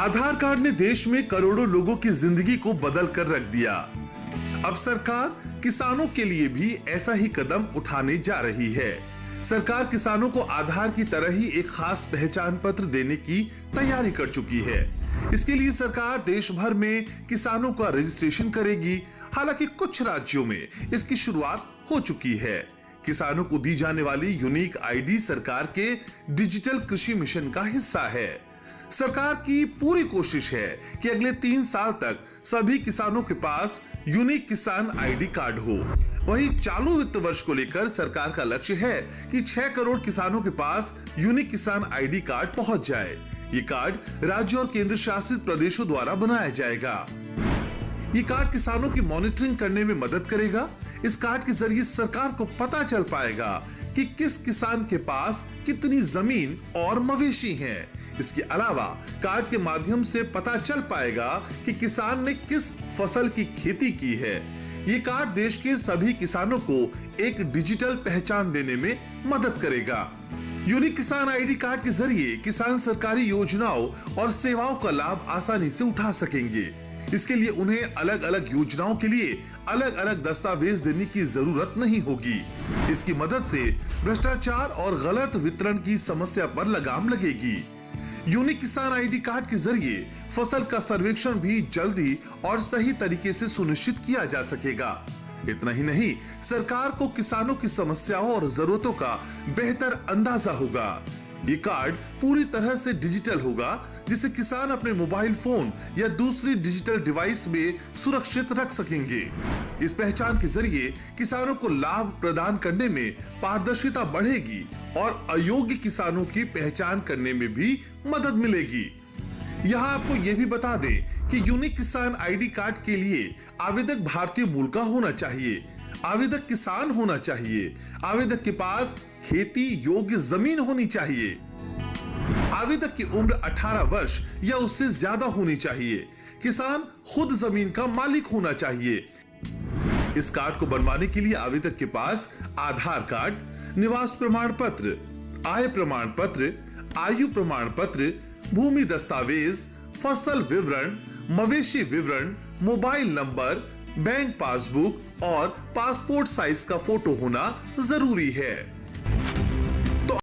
आधार card ने देश में करोड़ों लोगों की जिंदगी को बदल कर रख दिया। अब सरकार किसानों के लिए भी ऐसा ही कदम उठाने जा रही है। सरकार किसानों को आधार की तरह ही एक खास पहचान पत्र देने की तैयारी कर चुकी है। इसके लिए सरकार देश भर में किसानों का रजिस्ट्रेशन करेगी। हालांकि कुछ राज्यों में इसकी शुरुआत हो चुकी है। किसानों को दी जाने वाली यूनिक आईडी सरकार के डिजिटल कृषि मिशन का हिस्सा है। सरकार की पूरी कोशिश है कि अगले 3 साल तक सभी किसानों के पास यूनिक किसान आईडी कार्ड हो। वहीं चालू वित्त वर्ष को लेकर सरकार का लक्ष्य है कि 6 करोड़ किसानों के पास यूनिक किसान आईडी कार्ड पहुंच जाए। ये कार्ड राज्य और केंद्र शासित प्रदेशों द्वारा बनाया जाएगा। ये कार्ड किसानों की मॉनिटरिंग करने में मदद करेगा। इस कार्ड के जरिए सरकार को पता चल पाएगा कि किस किसान के पास कितनी जमीन और मवेशी हैं। इसके अलावा कार्ड के माध्यम से पता चल पाएगा कि किसान ने किस फसल की खेती की है। ये कार्ड देश के सभी किसानों को एक डिजिटल पहचान देने में मदद करेगा। यूनिक किसान आईडी कार्ड के जरिए किसान सरकारी योजनाओं और सेवाओं का लाभ आसानी से उठा सकेंगे। इसके लिए उन्हें अलग अलग योजनाओं के लिए अलग अलग दस्तावेज देने की जरूरत नहीं होगी। इसकी मदद से भ्रष्टाचार और गलत वितरण की समस्या पर लगाम लगेगी। यूनिक किसान आईडी कार्ड के जरिए फसल का सर्वेक्षण भी जल्दी और सही तरीके से सुनिश्चित किया जा सकेगा। इतना ही नहीं, सरकार को किसानों की समस्याओं और जरूरतों का बेहतर अंदाजा होगा। ये कार्ड पूरी तरह से डिजिटल होगा, जिसे किसान अपने मोबाइल फोन या दूसरी डिजिटल डिवाइस में सुरक्षित रख सकेंगे। इस पहचान के जरिए किसानों को लाभ प्रदान करने में पारदर्शिता बढ़ेगी और अयोग्य किसानों की पहचान करने में भी मदद मिलेगी। यहाँ आपको यह भी बता दें कि यूनिक किसान आईडी कार्ड के लिए आवेदक भारतीय मूल का होना चाहिए, आवेदक किसान होना चाहिए, आवेदक के पास खेती योग्य जमीन होनी चाहिए, आवेदक की उम्र 18 वर्ष या उससे ज्यादा होनी चाहिए, किसान खुद जमीन का मालिक होना चाहिए। इस कार्ड को बनवाने के लिए आवेदक के पास आधार कार्ड, निवास प्रमाण पत्र, आय प्रमाण पत्र, आयु प्रमाण पत्र, भूमि दस्तावेज, फसल विवरण, मवेशी विवरण, मोबाइल नंबर, बैंक पासबुक और पासपोर्ट साइज का फोटो होना जरूरी है।